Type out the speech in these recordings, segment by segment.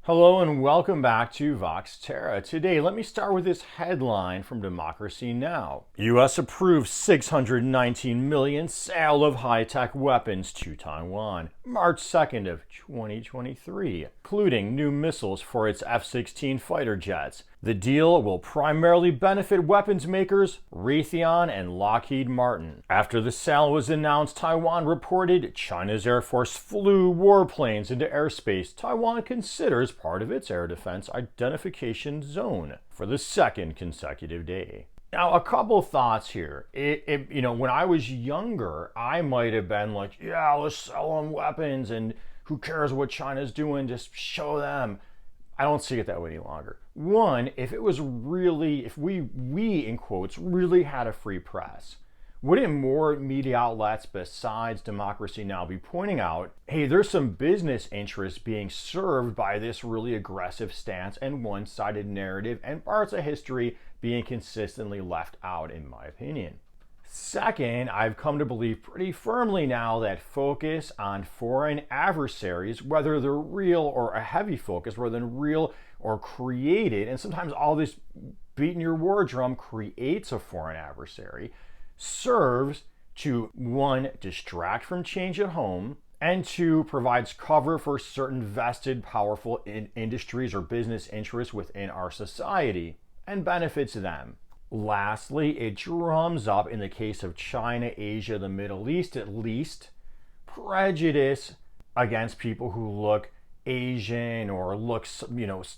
Hello and welcome back to Vox Terra. Today, let me start with this headline from Democracy Now! U.S. approves $619 million sale of high-tech weapons to Taiwan, March 2nd of 2023, including new missiles for its F-16 fighter jets. The deal will primarily benefit weapons makers Raytheon and Lockheed Martin. After the sale was announced, Taiwan reported China's Air Force flew warplanes into airspace Taiwan considers part of its air defense identification zone for the second consecutive day. Now, a couple thoughts here. When I was younger, I might have been like, yeah, let's sell them weapons and who cares what China's doing, just show them. I don't see it that way any longer. One, if we in quotes, really had a free press, wouldn't more media outlets besides Democracy Now! Be pointing out, hey, there's some business interests being served by this really aggressive stance and one-sided narrative and parts of history being consistently left out, in my opinion. Second, I've come to believe pretty firmly now that focus on foreign adversaries, whether they're real or a heavy focus, rather than real or created, and sometimes all this beating your war drum creates a foreign adversary, serves to, one, distract from change at home, and two, provides cover for certain vested, powerful industries or business interests within our society and benefits them. Lastly, it drums up, in the case of China, Asia, the Middle East at least, prejudice against people who look Asian or looks,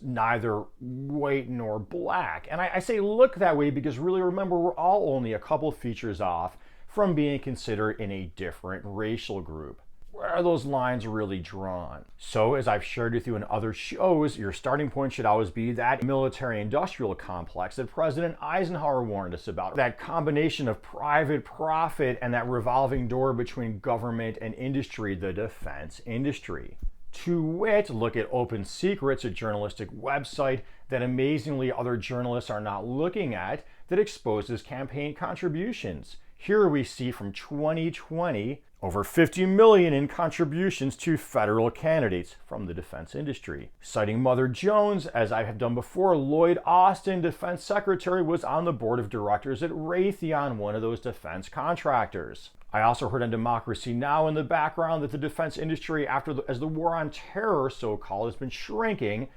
neither white nor black. And I say look that way because really remember, we're all only a couple features off from being considered in a different racial group. Where are those lines really drawn? So, as I've shared with you in other shows, your starting point should always be that military-industrial complex that President Eisenhower warned us about. That combination of private profit and that revolving door between government and industry, the defense industry. To wit, look at Open Secrets, a journalistic website that amazingly other journalists are not looking at, that exposes campaign contributions. Here we see from 2020, over $50 million in contributions to federal candidates from the defense industry. Citing Mother Jones, as I have done before, Lloyd Austin, defense secretary, was on the board of directors at Raytheon, one of those defense contractors. I also heard on Democracy Now! In the background that the defense industry, as the war on terror, so-called, has been shrinking,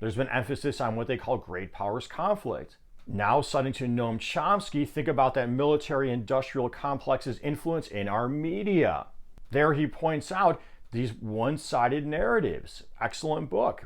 there's been emphasis on what they call great powers conflict. Now, citing to Noam Chomsky, think about that military-industrial complex's influence in our media. There he points out these one-sided narratives. Excellent book,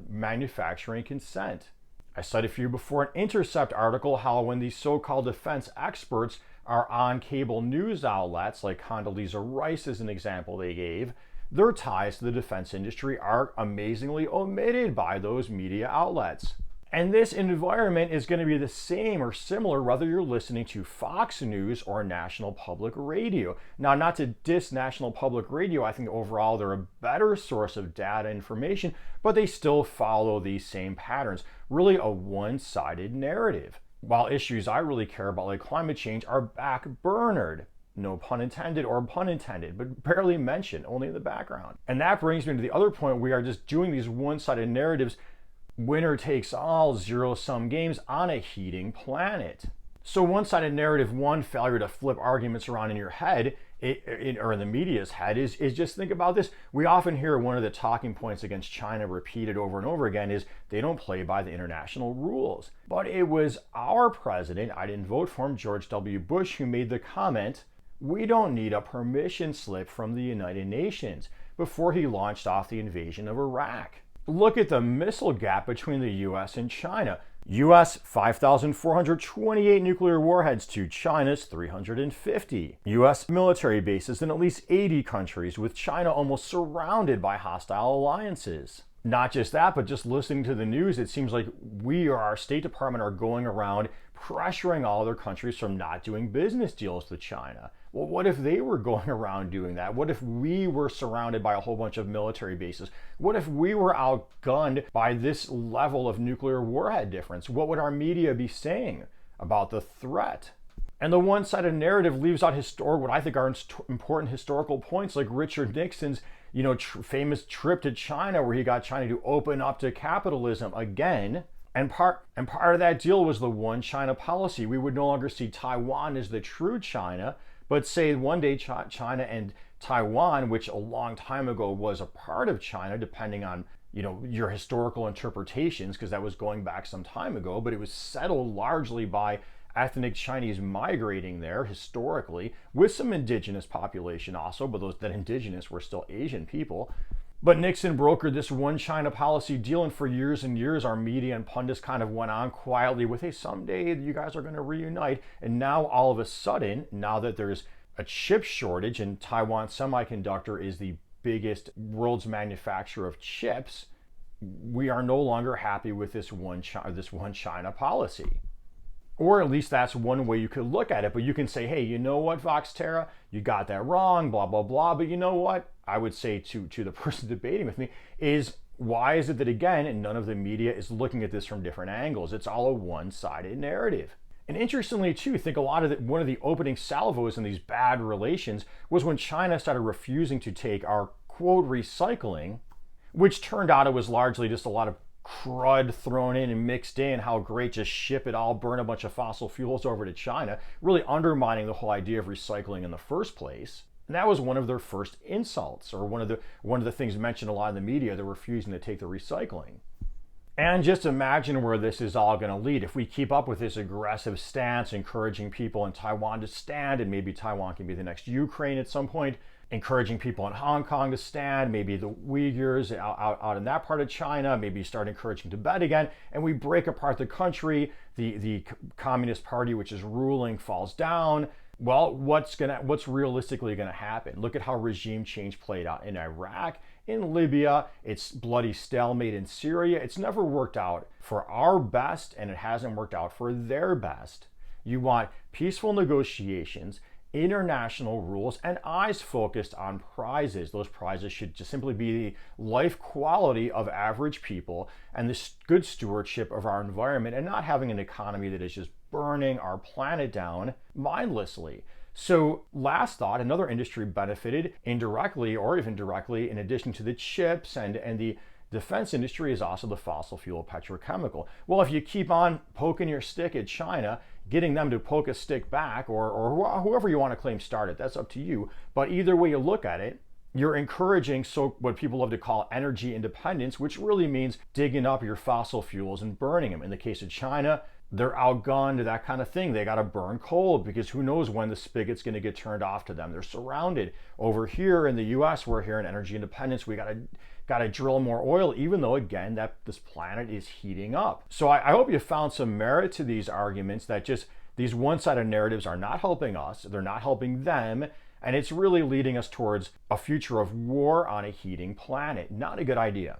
Manufacturing Consent. I cited for you before an Intercept article how when these so-called defense experts are on cable news outlets, like Condoleezza Rice is an example they gave, their ties to the defense industry are amazingly omitted by those media outlets. And this environment is going to be the same or similar whether you're listening to Fox News or National Public Radio. Now, not to diss National Public Radio, I think overall they're a better source of data information, but they still follow these same patterns. Really a one-sided narrative. While issues I really care about, like climate change, are back-burnered. No pun intended or pun intended, but barely mentioned, only in the background. And that brings me to the other point. We are just doing these one-sided narratives, winner takes all, zero-sum games on a heating planet. So one-sided narrative, one, failure to flip arguments around in your head, or in the media's head, is just think about this. We often hear one of the talking points against China repeated over and over again is they don't play by the international rules. But it was our president, I didn't vote for him, George W. Bush, who made the comment, we don't need a permission slip from the United Nations, before he launched off the invasion of Iraq. Look at the missile gap between the US and China. US 5,428 nuclear warheads to China's 350. US military bases in at least 80 countries, with China almost surrounded by hostile alliances. Not just that, but just listening to the news, it seems like we or our State Department are going around pressuring all other countries from not doing business deals with China. Well, what if they were going around doing that? What if we were surrounded by a whole bunch of military bases? What if we were outgunned by this level of nuclear warhead difference? What would our media be saying about the threat? And the one-sided narrative leaves out what I think are important historical points, like Richard Nixon's famous trip to China where he got China to open up to capitalism again. And part of that deal was the one China policy. We would no longer see Taiwan as the true China, but say one day China and Taiwan, which a long time ago was a part of China, depending on your historical interpretations, because that was going back some time ago, but it was settled largely by ethnic Chinese migrating there historically, with some indigenous population also, but that indigenous were still Asian people. But Nixon brokered this one China policy deal, and for years and years, our media and pundits kind of went on quietly with, hey, someday you guys are going to reunite. And now all of a sudden, now that there's a chip shortage and Taiwan Semiconductor is the biggest world's manufacturer of chips, we are no longer happy with this one China policy. Or at least that's one way you could look at it. But you can say, hey, you know what, Vox Terra, you got that wrong, blah, blah, blah. But you know what? I would say to the person debating with me is, why is it that, again, and none of the media is looking at this from different angles? It's all a one-sided narrative. And interestingly, too, I think one of the opening salvos in these bad relations was when China started refusing to take our, quote, recycling, which turned out it was largely just a lot of crud thrown in and mixed in, how great, just ship it all, burn a bunch of fossil fuels over to China, really undermining the whole idea of recycling in the first place. And that was one of their first insults, or one of the things mentioned a lot in the media, they're refusing to take the recycling. And just imagine where this is all going to lead. If we keep up with this aggressive stance, encouraging people in Taiwan to stand, and maybe Taiwan can be the next Ukraine at some point, encouraging people in Hong Kong to stand, maybe the Uyghurs out in that part of China, maybe start encouraging Tibet again, and we break apart the country, the Communist Party, which is ruling, falls down. Well, what's realistically gonna happen? Look at how regime change played out in Iraq, in Libya, it's bloody stalemate in Syria. It's never worked out for our best, and it hasn't worked out for their best. You want peaceful negotiations, international rules, and eyes focused on prizes. Those prizes should just simply be the life quality of average people and the good stewardship of our environment, and not having an economy that is just burning our planet down mindlessly. So last thought, another industry benefited indirectly or even directly, in addition to the chips and the defense industry, is also the fossil fuel petrochemical. Well, if you keep on poking your stick at China, getting them to poke a stick back, or whoever you want to claim started, that's up to you. But either way you look at it, you're encouraging what people love to call energy independence, which really means digging up your fossil fuels and burning them. In the case of China, they're outgunned, that kind of thing. They got to burn coal, because who knows when the spigot's going to get turned off to them. They're surrounded. Over here in the US, we're here in energy independence. We got to drill more oil, even though, again, that this planet is heating up. So I hope you found some merit to these arguments, that just these one-sided narratives are not helping us, they're not helping them, and it's really leading us towards a future of war on a heating planet. Not a good idea.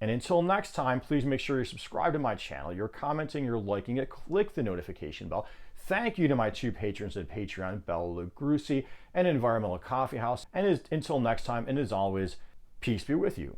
And until next time, please make sure you're subscribed to my channel, you're commenting, you're liking it, click the notification bell. Thank you to my two patrons at Patreon, Bella Lugrussi and Environmental Coffee House. And until next time, and as always, peace be with you.